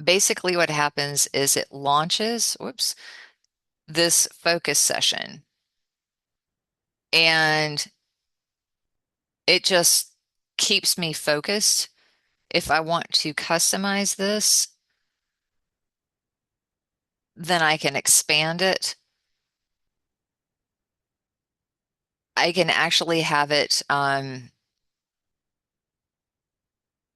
basically what happens is it launches, whoops, this focus session. And it just keeps me focused. If I want to customize this, then I can expand it. I can actually have it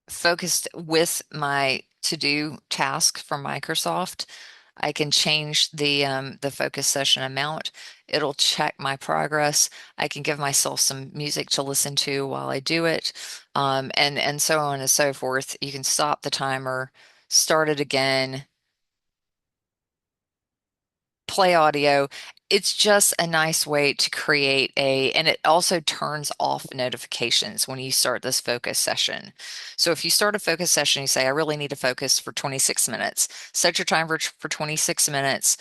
focused with my to-do task from Microsoft. I can change the focus session amount. It'll check my progress. I can give myself some music to listen to while I do it, and so on and so forth. You can stop the timer, start it again, play audio. It's just a nice way to create and it also turns off notifications when you start this focus session. So if you start a focus session, you say, I really need to focus for 26 minutes, set your timer for 26 minutes.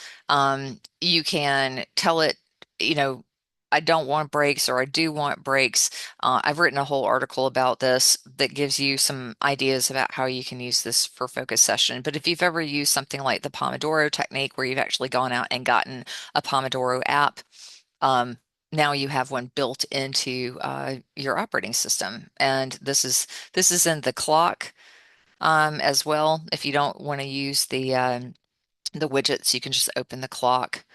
You can tell it, you know, I don't want breaks or I do want breaks. I've written a whole article about this that gives you some ideas about how you can use this for focus session. But if you've ever used something like the Pomodoro technique, where you've actually gone out and gotten a Pomodoro app, um, now you have one built into your operating system. And this is in the clock as well. If you don't want to use the widgets, you can just open the clock.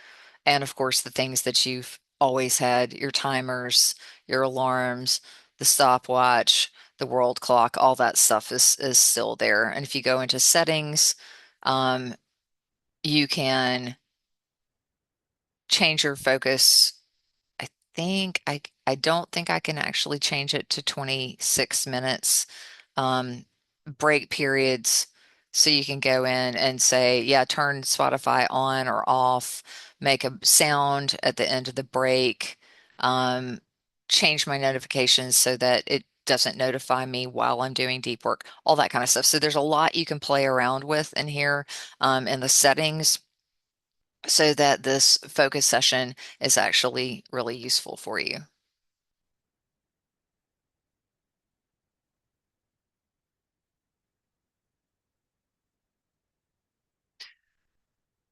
And of course, the things that you've always had, your timers, your alarms, the stopwatch, the world clock, all that stuff is still there. And if you go into settings, um, you can change your focus. I don't think I can actually change it to 26 minutes. Um, break periods. So you can go in and say, yeah, turn Spotify on or off, make a sound at the end of the break, um, change my notifications so that it doesn't notify me while I'm doing deep work, all that kind of stuff. So there's a lot you can play around with in here in the settings so that this focus session is actually really useful for you.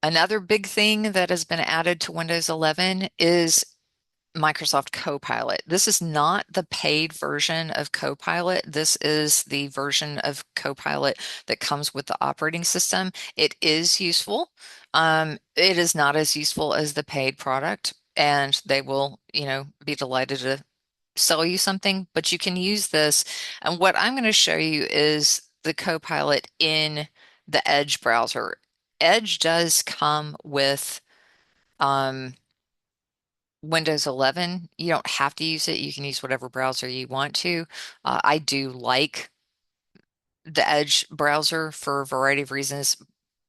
Another big thing that has been added to Windows 11 is Microsoft Copilot. This is not the paid version of Copilot. This is the version of Copilot that comes with the operating system. It is useful. It is not as useful as the paid product, and they will, be delighted to sell you something, but you can use this. And what I'm going to show you is the Copilot in the Edge browser. Edge does come with um, Windows 11. You don't have to use it. You can use whatever browser you want to. I do like the Edge browser for a variety of reasons.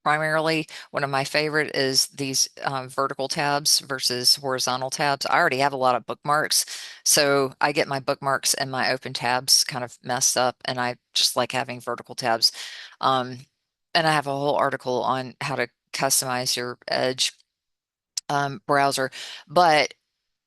Primarily, one of my favorite is these vertical tabs versus horizontal tabs. I already have a lot of bookmarks, so I get my bookmarks and my open tabs kind of messed up, and I just like having vertical tabs. Um, and I have a whole article on how to customize your Edge browser. But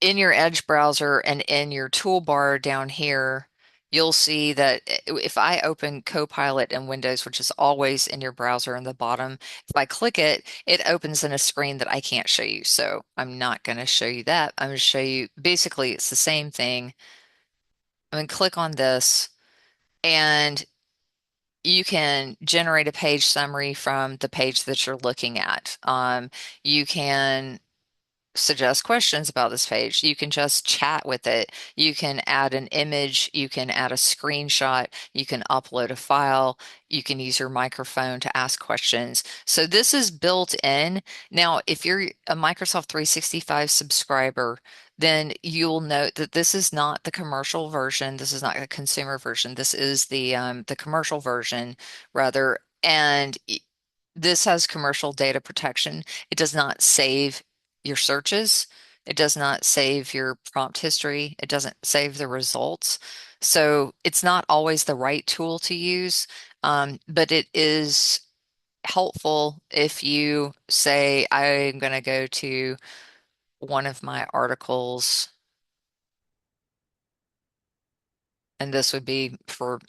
in your Edge browser and in your toolbar down here, you'll see that if I open Copilot in Windows, which is always in your browser in the bottom, if I click it, it opens in a screen that I can't show you. So I'm not going to show you that. I'm going to show you basically it's the same thing. I'm going to click on this and you can generate a page summary from the page that you're looking at. You can suggest questions about this page. You can just chat with it. You can add an image. You can add a screenshot. You can upload a file. You can use your microphone to ask questions. So this is built in. Now, if you're a Microsoft 365 subscriber, then you'll note that this is not the commercial version. This is not a consumer version. This is the commercial version, rather. And this has commercial data protection. It does not save your searches. It does not save your prompt history. It doesn't save the results. So it's not always the right tool to use, but it is helpful if you say, I'm going to go to one of my articles, and this would be for,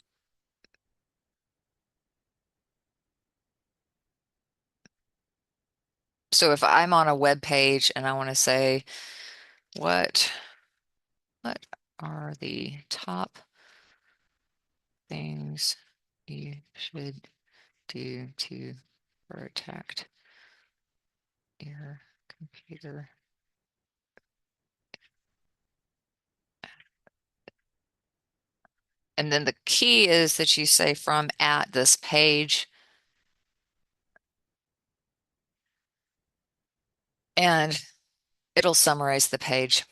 so if I'm on a web page and I want to say, what, what are the top things you should do to protect your computer? And then the key is that you say from at this page, and it'll summarize the page.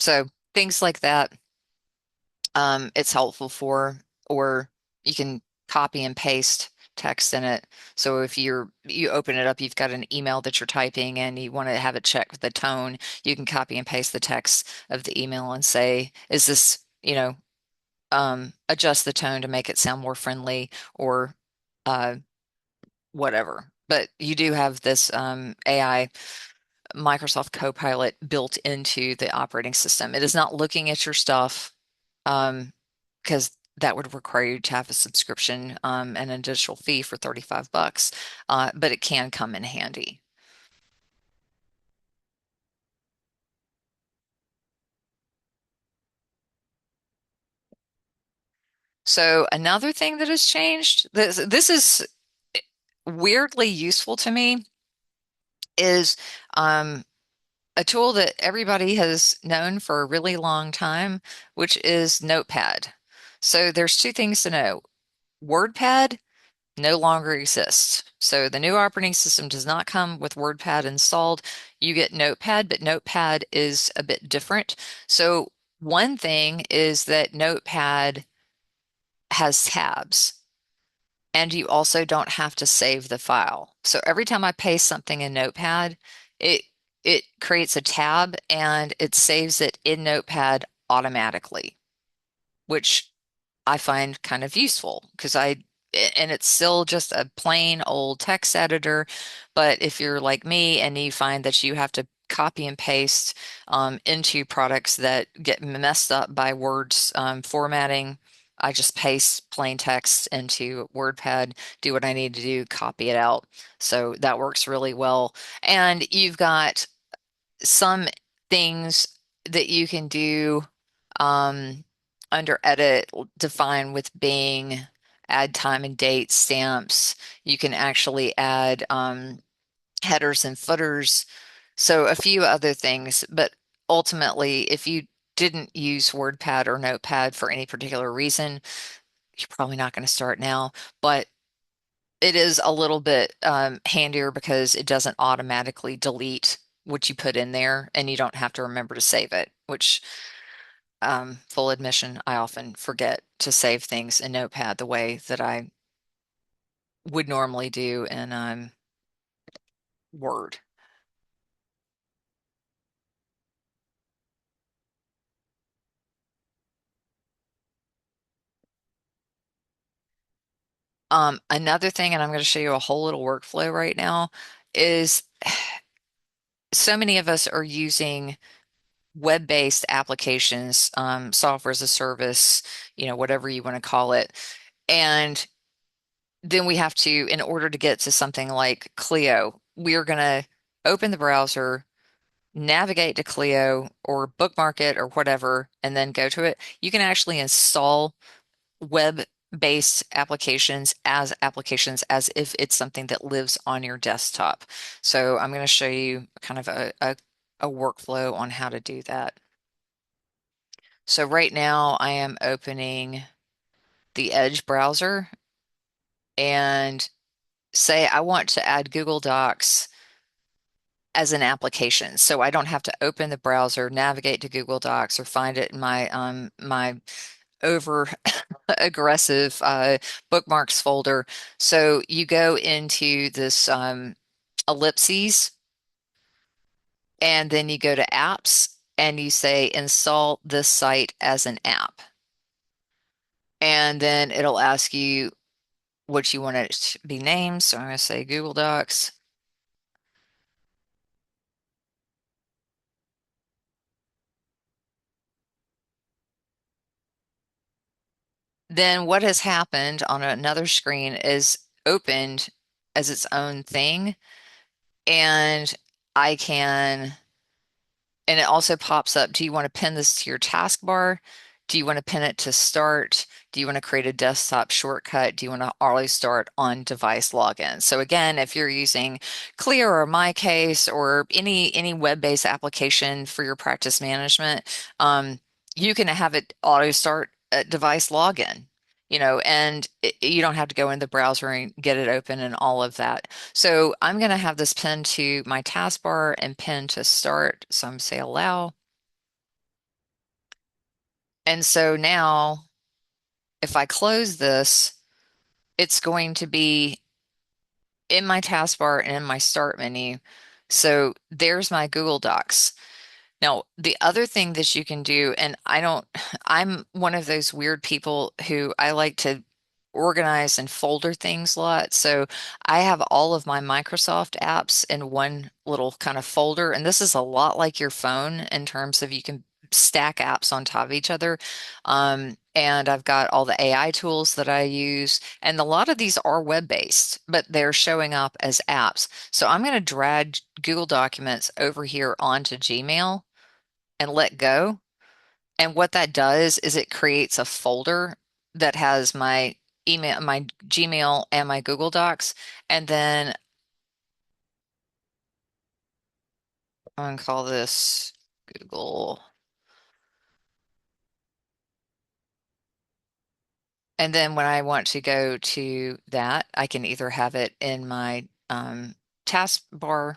So things like that, it's helpful for, or you can copy and paste text in it. So if you open it up, you've got an email that you're typing and you want to have it check the tone, you can copy and paste the text of the email and say, is this, adjust the tone to make it sound more friendly or uh, whatever. But you do have this AI Microsoft Copilot built into the operating system. It is not looking at your stuff because that would require you to have a subscription and an additional fee for 35 bucks. But it can come in handy. So another thing that has changed, this is weirdly useful to me, is um, a tool that everybody has known for a really long time, which is Notepad. So there's two things to know. WordPad no longer exists. So the new operating system does not come with WordPad installed. You get Notepad, but Notepad is a bit different. So one thing is that Notepad has tabs, and you also don't have to save the file. So every time I paste something in Notepad, it it creates a tab and it saves it in Notepad automatically, which I find kind of useful because and it's still just a plain old text editor. But if you're like me and you find that you have to copy and paste into products that get messed up by words formatting, I just paste plain text into WordPad, do what I need to do, copy it out. So that works really well. And you've got some things that you can do um, under edit, define with Bing, add time and date stamps. You can actually add headers and footers. So a few other things, but ultimately, if you didn't use WordPad or Notepad for any particular reason, you're probably not going to start now. But it is a little bit handier because it doesn't automatically delete what you put in there and you don't have to remember to save it, which, full admission, I often forget to save things in Notepad the way that I would normally do in Word. Another thing, and I'm going to show you a whole little workflow right now, is so many of us are using web-based applications, software as a service, whatever you want to call it. And then we have to, in order to get to something like Clio, we're going to open the browser, navigate to Clio or bookmark it or whatever, and then go to it. You can actually install web-based applications as if it's something that lives on your desktop. So I'm going to show you kind of a workflow on how to do that. So right now I am opening the Edge browser and say I want to add Google Docs as an application. So I don't have to open the browser, navigate to Google Docs, or find it in my over aggressive bookmarks folder. So you go into this ellipses, and then you go to apps, and you say install this site as an app. And then it'll ask you what you want it to be named. So I'm going to say Google Docs. Then what has happened on another screen is opened as its own thing. And I can, and it also pops up, do you want to pin this to your taskbar? Do you want to pin it to start? Do you want to create a desktop shortcut? Do you want to always start on device login? So again, if you're using Clio or MyCase or any web-based application for your practice management, you can have it auto start at device login. And you don't have to go in the browser and get it open and all of that. So I'm going to have this pinned to my taskbar and pinned to start. So I'm say allow. And so now if I close this, it's going to be in my taskbar and in my start menu. So there's my Google Docs. Now, the other thing that you can do, and I'm one of those weird people who I like to organize and folder things a lot. So I have all of my Microsoft apps in one little kind of folder. And this is a lot like your phone in terms of you can stack apps on top of each other. And I've got all the AI tools that I use. And a lot of these are web-based, but they're showing up as apps. So I'm going to drag Google Documents over here onto Gmail and let go. And what that does is it creates a folder that has my email, my Gmail, and my Google Docs. And then I'm going to call this Google. And then when I want to go to that, I can either have it in my taskbar,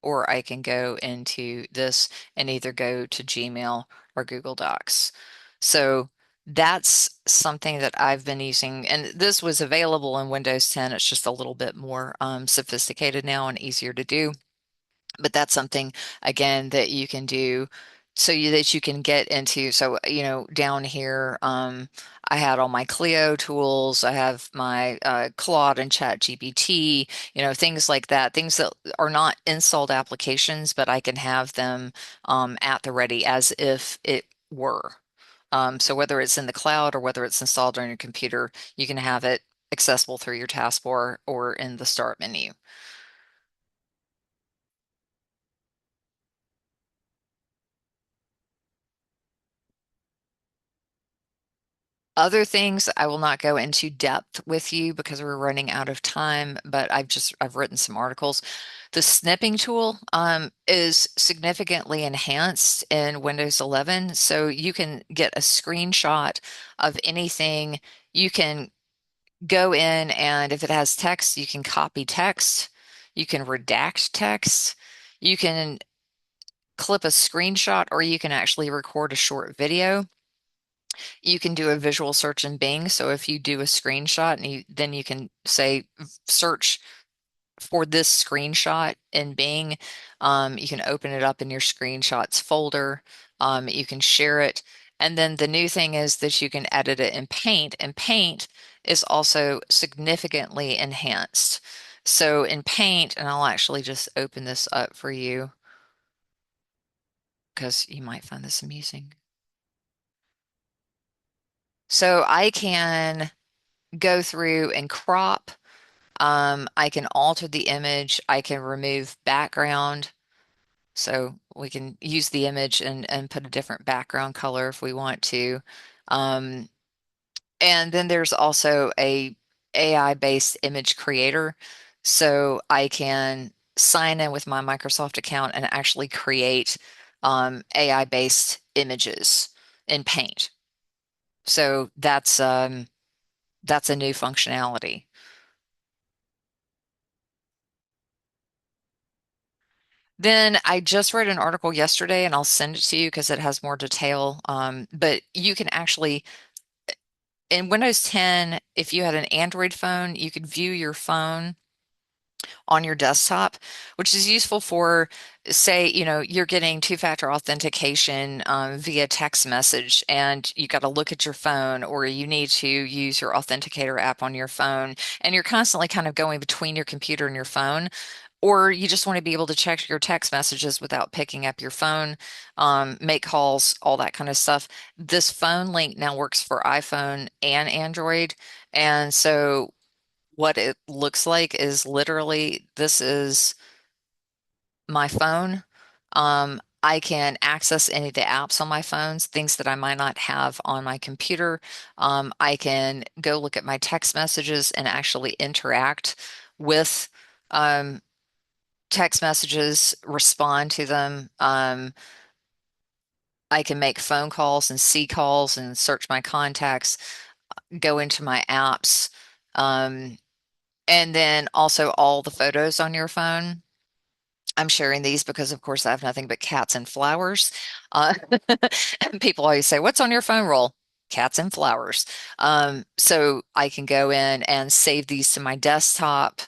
or I can go into this and either go to Gmail or Google Docs. So that's something that I've been using. And this was available in Windows 10. It's just a little bit more sophisticated now and easier to do. But that's something, again, that you can do that you can get into. So, down here, I had all my Clio tools. I have my Claude and ChatGPT, things like that, things that are not installed applications, but I can have them at the ready as if it were. So whether it's in the cloud or whether it's installed on your computer, you can have it accessible through your taskbar or in the start menu. Other things I will not go into depth with you because we're running out of time, but I've written some articles. The snipping tool is significantly enhanced in Windows 11, so you can get a screenshot of anything. You can go in, and if it has text, you can copy text. You can redact text. You can clip a screenshot, or you can actually record a short video. You can do a visual search in Bing. So if you do a screenshot and then you can say search for this screenshot in Bing. You can open it up in your screenshots folder. You can share it. And then the new thing is that you can edit it in Paint, and Paint is also significantly enhanced. So in Paint, and I'll actually just open this up for you because you might find this amusing. So I can go through and crop. I can alter the image. I can remove background. So we can use the image and put a different background color if we want to. Um, and then there's also a AI-based image creator. So I can sign in with my Microsoft account and actually create AI-based images in Paint. So that's a new functionality. Then I just read an article yesterday, and I'll send it to you because it has more detail. But you can actually in Windows 10, if you had an Android phone, you could view your phone on your desktop, which is useful for, say, you're getting two-factor authentication via text message, and you got to look at your phone, or you need to use your authenticator app on your phone, and you're constantly kind of going between your computer and your phone. Or you just want to be able to check your text messages without picking up your phone, make calls, all that kind of stuff. This phone link now works for iPhone and Android. And so what it looks like is literally this is my phone. I can access any of the apps on my phones, things that I might not have on my computer. I can go look at my text messages and actually interact with um, text messages, respond to them. I can make phone calls and see calls and search my contacts, go into my apps, um, and then also all the photos on your phone. I'm sharing these because, of course, I have nothing but cats and flowers. Uh, People always say, "What's on your phone roll?" Cats and flowers. So I can go in and save these to my desktop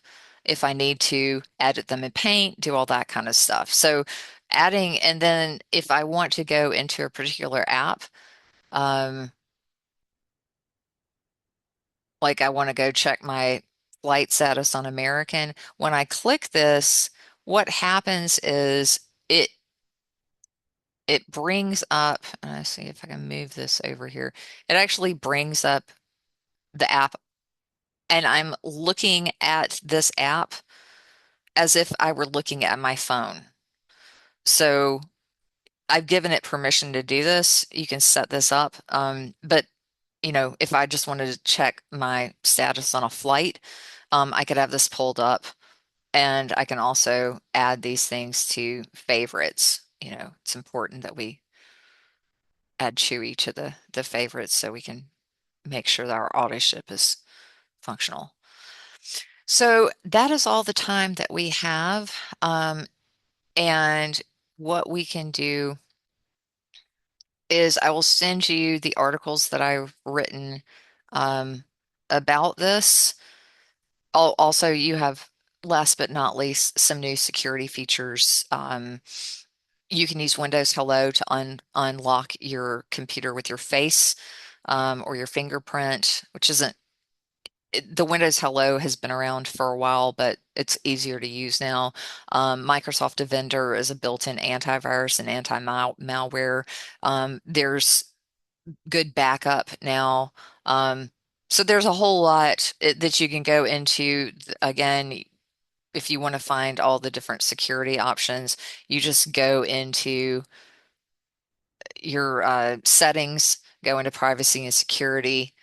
if I need to, edit them in Paint, do all that kind of stuff. So adding, and then if I want to go into a particular app, um, like I want to go check my flight status on American, when I click this, what happens is it brings up, and I see if I can move this over here. It actually brings up the app, and I'm looking at this app as if I were looking at my phone. So I've given it permission to do this. You can set this up. But if I just wanted to check my status on a flight, I could have this pulled up, and I can also add these things to favorites. It's important that we add Chewy to the favorites so we can make sure that our auto ship is functional. So that is all the time that we have. And what we can do is I will send you the articles that I've written um, about this. Also, you have, last but not least, some new security features. You can use Windows Hello to unlock your computer with your face or your fingerprint, which isn't the Windows Hello has been around for a while, but it's easier to use now. Microsoft Defender is a built-in antivirus and anti-malware. There's good backup now. So there's a whole lot that you can go into. Again, if you want to find all the different security options, you just go into your settings, go into privacy and security,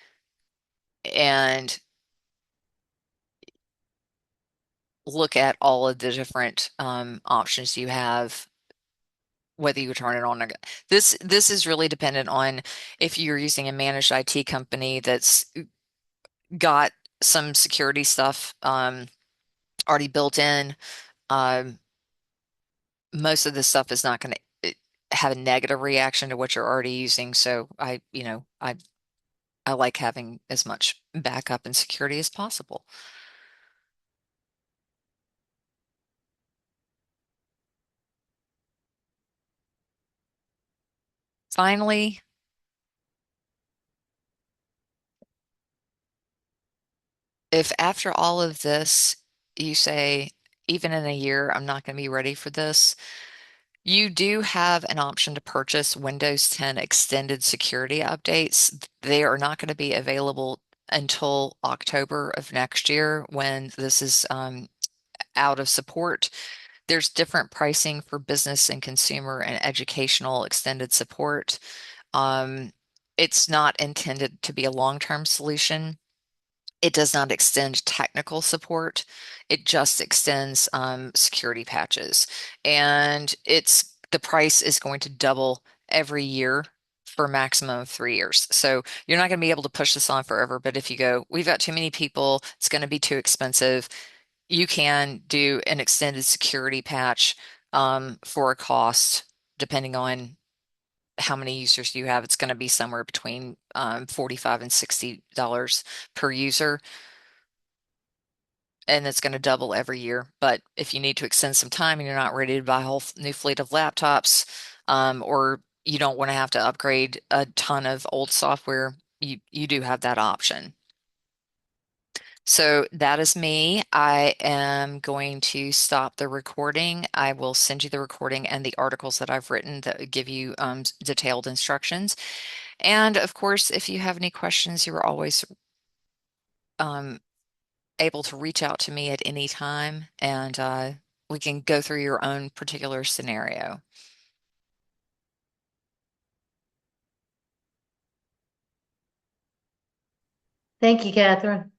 and look at all of the different options you have, whether you turn it on or this is really dependent on if you're using a managed IT company that's got some security stuff already built in. Um, Most of this stuff is not going to have a negative reaction to what you're already using. So I like having as much backup and security as possible. Finally, if after all of this you say, even in a year, I'm not going to be ready for this, you do have an option to purchase Windows 10 extended security updates. They are not going to be available until October of next year when this is out of support. There's different pricing for business and consumer and educational extended support. Um, it's not intended to be a long-term solution. It does not extend technical support. It just extends security patches. And the price is going to double every year for a maximum of 3 years. So you're not going to be able to push this on forever. But if you go, we've got too many people, it's going to be too expensive, you can do an extended security patch for a cost, depending on how many users you have. It's going to be somewhere between 45 and $60 per user, and it's going to double every year. But if you need to extend some time and you're not ready to buy a whole new fleet of laptops, or you don't want to have to upgrade a ton of old software, you do have that option. So that is me. I am going to stop the recording. I will send you the recording and the articles that I've written that give you detailed instructions. And of course, if you have any questions, you are always um, able to reach out to me at any time, and we can go through your own particular scenario. Thank you, Catherine.